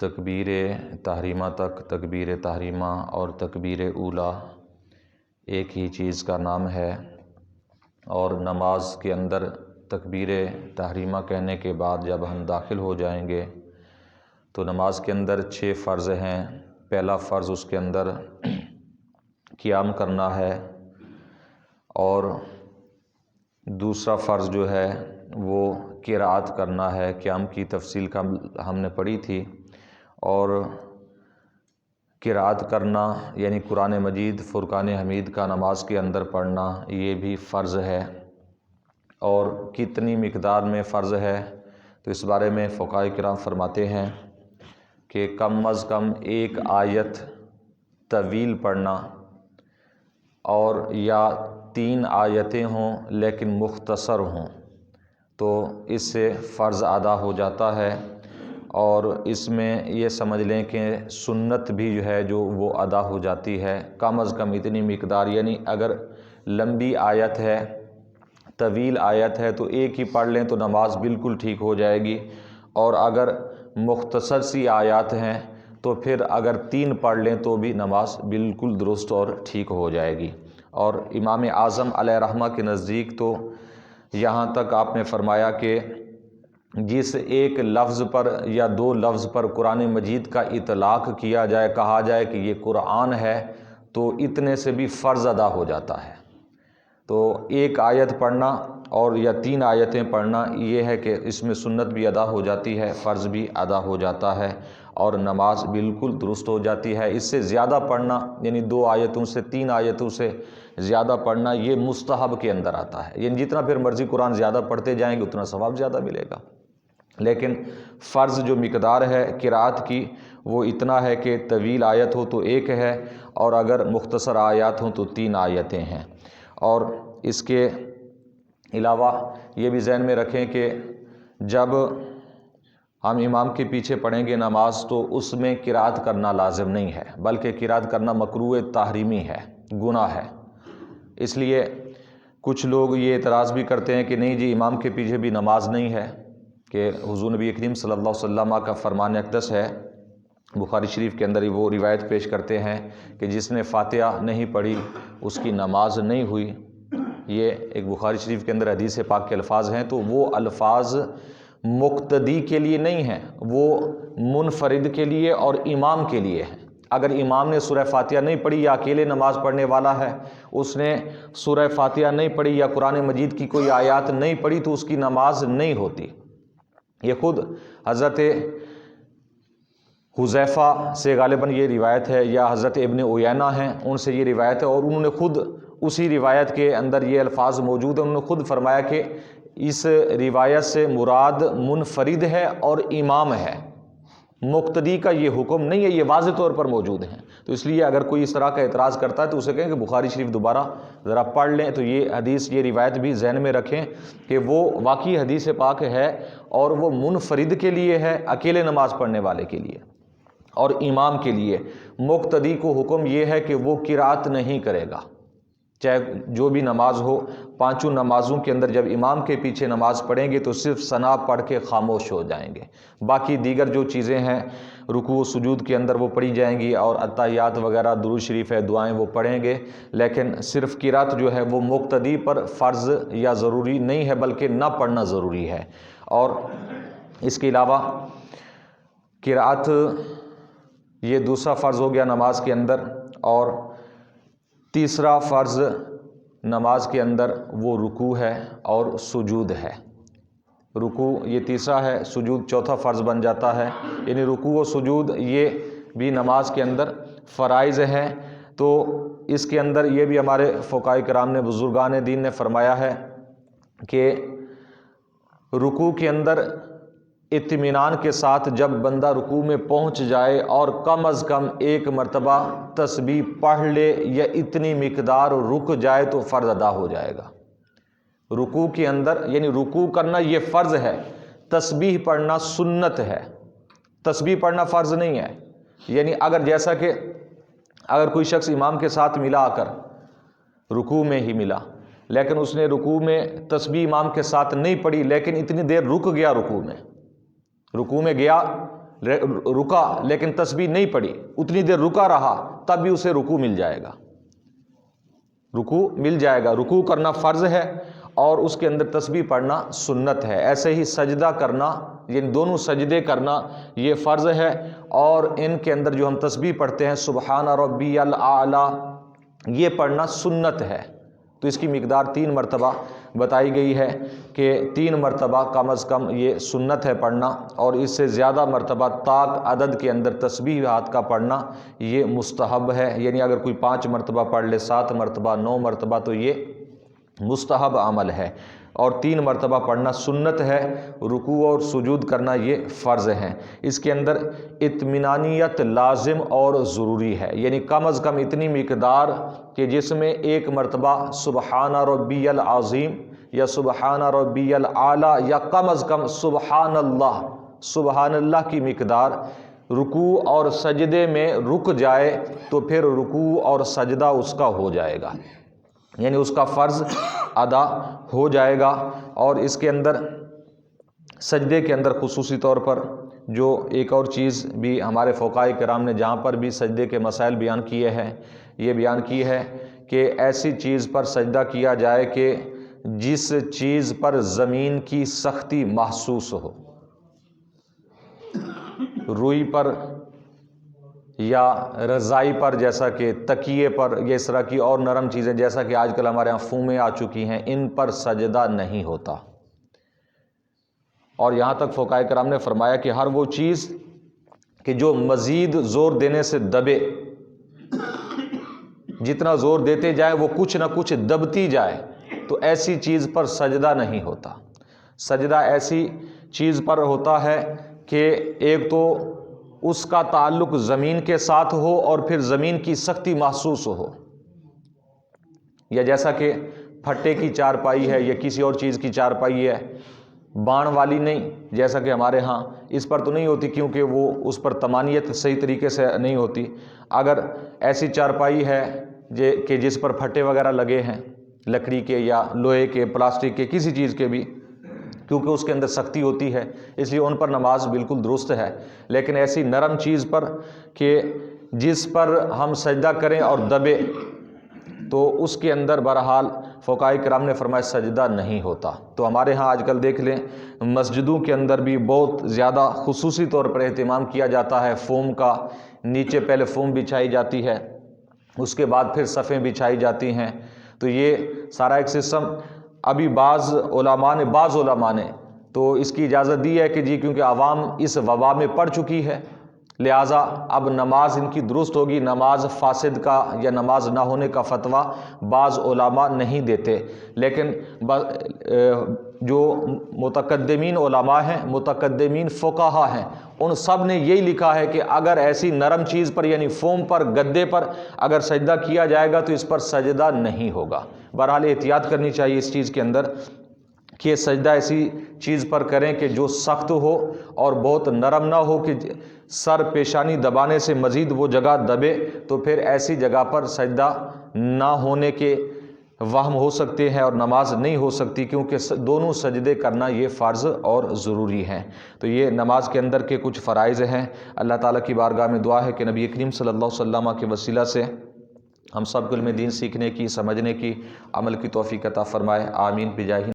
تکبیر تحریمہ تک تکبیر تحریمہ اور تکبیر اولیٰ ایک ہی چیز کا نام ہے، اور نماز کے اندر تکبیر تحریمہ کہنے کے بعد جب ہم داخل ہو جائیں گے تو نماز کے اندر 6 فرض ہیں۔ پہلا فرض اس کے اندر قیام کرنا ہے، اور دوسرا فرض جو ہے وہ قرأت کرنا ہے۔ قیام کی تفصیل کا ہم نے پڑھی تھی، اور قرأت کرنا یعنی قرآن مجید فرقان حمید کا نماز کے اندر پڑھنا یہ بھی فرض ہے۔ اور کتنی مقدار میں فرض ہے تو اس بارے میں فقہاء کرام فرماتے ہیں کہ کم از کم 1 آیت طویل پڑھنا، اور یا 3 آیتیں ہوں لیکن مختصر ہوں تو اس سے فرض ادا ہو جاتا ہے۔ اور اس میں یہ سمجھ لیں کہ سنت بھی جو ہے وہ ادا ہو جاتی ہے۔ کم از کم اتنی مقدار، یعنی اگر لمبی آیت ہے، طویل آیت ہے تو ایک ہی پڑھ لیں تو نماز بالکل ٹھیک ہو جائے گی، اور اگر مختصر سی آیات ہیں تو پھر اگر 3 پڑھ لیں تو بھی نماز بالکل درست اور ٹھیک ہو جائے گی۔ اور امام اعظم علیہ رحمہ کے نزدیک تو یہاں تک آپ نے فرمایا کہ جس ایک لفظ پر یا 2 لفظ پر قرآن مجید کا اطلاق کیا جائے، کہا جائے کہ یہ قرآن ہے، تو اتنے سے بھی فرض ادا ہو جاتا ہے۔ تو 1 آیت پڑھنا اور یا 3 آیتیں پڑھنا یہ ہے کہ اس میں سنت بھی ادا ہو جاتی ہے، فرض بھی ادا ہو جاتا ہے، اور نماز بالکل درست ہو جاتی ہے۔ اس سے زیادہ پڑھنا یعنی 2 آیتوں سے 3 آیتوں سے زیادہ پڑھنا یہ مستحب کے اندر آتا ہے، یعنی جتنا پھر مرضی قرآن زیادہ پڑھتے جائیں گے اتنا ثواب زیادہ ملے گا۔ لیکن فرض جو مقدار ہے قرأت کی وہ اتنا ہے کہ طویل آیت ہو تو 1 ہے، اور اگر مختصر آیات ہوں تو 3 آیتیں ہیں۔ اور اس کے علاوہ یہ بھی ذہن میں رکھیں کہ جب ہم امام کے پیچھے پڑھیں گے نماز تو اس میں قرأت کرنا لازم نہیں ہے، بلکہ قرأت کرنا مکروہ تحریمی ہے، گناہ ہے۔ اس لیے کچھ لوگ یہ اعتراض بھی کرتے ہیں کہ نہیں جی امام کے پیچھے بھی نماز نہیں ہے، کہ حضور نبی کریم صلی اللہ علیہ وسلم کا فرمان اقدس ہے، بخاری شریف کے اندر وہ روایت پیش کرتے ہیں کہ جس نے فاتحہ نہیں پڑھی اس کی نماز نہیں ہوئی۔ یہ ایک بخاری شریف کے اندر حدیث پاک کے الفاظ ہیں، تو وہ الفاظ مقتدی کے لیے نہیں ہیں، وہ منفرد کے لیے اور امام کے لیے ہیں۔ اگر امام نے سورہ فاتحہ نہیں پڑھی یا اکیلے نماز پڑھنے والا ہے، اس نے سورہ فاتحہ نہیں پڑھی یا قرآن مجید کی کوئی آیات نہیں پڑھی تو اس کی نماز نہیں ہوتی۔ یہ خود حضرت حذیفہ سے غالباً یہ روایت ہے، یا حضرت ابن عیینہ ہیں ان سے یہ روایت ہے، اور انہوں نے خود اسی روایت کے اندر یہ الفاظ موجود ہیں، انہوں نے خود فرمایا کہ اس روایت سے مراد منفرد ہے اور امام ہے، مقتدی کا یہ حکم نہیں ہے، یہ واضح طور پر موجود ہیں۔ تو اس لیے اگر کوئی اس طرح کا اعتراض کرتا ہے تو اسے کہیں کہ بخاری شریف دوبارہ ذرا پڑھ لیں، تو یہ حدیث یہ روایت بھی ذہن میں رکھیں کہ وہ واقعی حدیث پاک ہے، اور وہ منفرد کے لیے ہے، اکیلے نماز پڑھنے والے کے لیے اور امام کے لیے۔ مقتدی کو حکم یہ ہے کہ وہ قرأت نہیں کرے گا، چاہے جو بھی نماز ہو۔ 5 نمازوں کے اندر جب امام کے پیچھے نماز پڑھیں گے تو صرف ثنا پڑھ کے خاموش ہو جائیں گے، باقی دیگر جو چیزیں ہیں رکوع و سجود کے اندر وہ پڑھی جائیں گی، اور اتحیات وغیرہ درود شریف ہے دعائیں وہ پڑھیں گے، لیکن صرف قرأت جو ہے وہ مقتدی پر فرض یا ضروری نہیں ہے، بلکہ نہ پڑھنا ضروری ہے۔ اور اس کے علاوہ قرأت یہ دوسرا فرض ہو گیا نماز کے اندر، اور تیسرا فرض نماز کے اندر وہ رکوع ہے اور سجود ہے۔ رکوع یہ تیسرا ہے، سجود چوتھا فرض بن جاتا ہے، یعنی رکوع و سجود یہ بھی نماز کے اندر فرائض ہیں۔ تو اس کے اندر یہ بھی ہمارے فقہاء کرام نے بزرگان دین نے فرمایا ہے کہ رکوع کے اندر اطمینان کے ساتھ جب بندہ رکوع میں پہنچ جائے اور کم از کم 1 مرتبہ تسبیح پڑھ لے یا اتنی مقدار رک جائے تو فرض ادا ہو جائے گا۔ رکوع کے اندر یعنی رکوع کرنا یہ فرض ہے، تسبیح پڑھنا سنت ہے، تسبیح پڑھنا فرض نہیں ہے۔ یعنی اگر جیسا کہ اگر کوئی شخص امام کے ساتھ ملا آ کر رکوع میں ہی ملا، لیکن اس نے رکوع میں تسبیح امام کے ساتھ نہیں پڑھی، لیکن اتنی دیر رک گیا رکوع میں گیا رکا لیکن تسبیح نہیں پڑھی، اتنی دیر رکا رہا، تب بھی اسے رکوع مل جائے گا، رکوع مل جائے گا۔ رکوع کرنا فرض ہے اور اس کے اندر تسبیح پڑھنا سنت ہے۔ ایسے ہی سجدہ کرنا، یعنی دونوں سجدے کرنا یہ فرض ہے، اور ان کے اندر جو ہم تسبیح پڑھتے ہیں سبحان ربی الاعلی، یہ پڑھنا سنت ہے۔ تو اس کی مقدار 3 مرتبہ بتائی گئی ہے کہ 3 مرتبہ کم از کم یہ سنت ہے پڑھنا، اور اس سے زیادہ مرتبہ طاق عدد کے اندر تسبیحات کا پڑھنا یہ مستحب ہے۔ یعنی اگر کوئی 5 مرتبہ پڑھ لے، 7 مرتبہ، 9 مرتبہ، تو یہ مستحب عمل ہے، اور 3 مرتبہ پڑھنا سنت ہے۔ رکوع اور سجود کرنا یہ فرض ہے۔ اس کے اندر اطمینانیت لازم اور ضروری ہے، یعنی کم از کم اتنی مقدار کہ جس میں 1 مرتبہ سبحان ربی العظیم یا سبحان ربی الاعلی یا کم از کم سبحان اللہ کی مقدار رکوع اور سجدے میں رک جائے تو پھر رکوع اور سجدہ اس کا ہو جائے گا، یعنی اس کا فرض ادا ہو جائے گا۔ اور اس کے اندر سجدے کے اندر خصوصی طور پر جو ایک اور چیز بھی ہمارے فقہاء کرام نے جہاں پر بھی سجدے کے مسائل بیان کیے ہیں، یہ بیان کی ہے کہ ایسی چیز پر سجدہ کیا جائے کہ جس چیز پر زمین کی سختی محسوس ہو، روئی پر یا رضائی پر، جیسا کہ تکیے پر، یا اس طرح کی اور نرم چیزیں جیسا کہ آج کل ہمارے ہاں فومیں آ چکی ہیں، ان پر سجدہ نہیں ہوتا۔ اور یہاں تک فقہاء کرام نے فرمایا کہ ہر وہ چیز کہ جو مزید زور دینے سے دبے، جتنا زور دیتے جائیں وہ کچھ نہ کچھ دبتی جائے، تو ایسی چیز پر سجدہ نہیں ہوتا۔ سجدہ ایسی چیز پر ہوتا ہے کہ ایک تو اس کا تعلق زمین کے ساتھ ہو اور پھر زمین کی سختی محسوس ہو، یا جیسا کہ پھٹے کی چارپائی ہے یا کسی اور چیز کی چارپائی ہے، بان والی نہیں، جیسا کہ ہمارے ہاں اس پر تو نہیں ہوتی کیونکہ وہ اس پر طمانیت صحیح طریقے سے نہیں ہوتی۔ اگر ایسی چارپائی ہے کہ جس پر پھٹے وغیرہ لگے ہیں، لکڑی کے یا لوہے کے، پلاسٹک کے، کسی چیز کے بھی، کیونکہ اس کے اندر سختی ہوتی ہے، اس لیے ان پر نماز بالکل درست ہے۔ لیکن ایسی نرم چیز پر کہ جس پر ہم سجدہ کریں اور دبے، تو اس کے اندر بہرحال فقہاء کرام نے فرمایا سجدہ نہیں ہوتا۔ تو ہمارے ہاں آج کل دیکھ لیں مسجدوں کے اندر بھی بہت زیادہ خصوصی طور پر اہتمام کیا جاتا ہے فوم کا، نیچے پہلے فوم بچھائی جاتی ہے، اس کے بعد پھر صفیں بچھائی جاتی ہیں۔ تو یہ سارا ایک سسٹم ابھی بعض علماء نے تو اس کی اجازت دی ہے کہ جی کیونکہ عوام اس وبا میں پڑ چکی ہے، لہٰذا اب نماز ان کی درست ہوگی، نماز فاسد کا یا نماز نہ ہونے کا فتویٰ بعض علماء نہیں دیتے۔ لیکن جو متقدمین علماء ہیں، متقدمین فقہا ہیں، ان سب نے یہی لکھا ہے کہ اگر ایسی نرم چیز پر یعنی فوم پر، گدے پر اگر سجدہ کیا جائے گا تو اس پر سجدہ نہیں ہوگا۔ بہرحال احتیاط کرنی چاہیے اس چیز کے اندر کہ سجدہ ایسی چیز پر کریں کہ جو سخت ہو اور بہت نرم نہ ہو کہ سر پیشانی دبانے سے مزید وہ جگہ دبے، تو پھر ایسی جگہ پر سجدہ نہ ہونے کے وہم ہو سکتے ہیں اور نماز نہیں ہو سکتی، کیونکہ دونوں سجدے کرنا یہ فرض اور ضروری ہیں۔ تو یہ نماز کے اندر کے کچھ فرائض ہیں۔ اللہ تعالیٰ کی بارگاہ میں دعا ہے کہ نبی کریم صلی اللہ علیہ وسلم کے وسیلہ سے ہم سب کو علم دین سیکھنے کی، سمجھنے کی، عمل کی توفیق عطا فرمائے۔ آمین بجاہ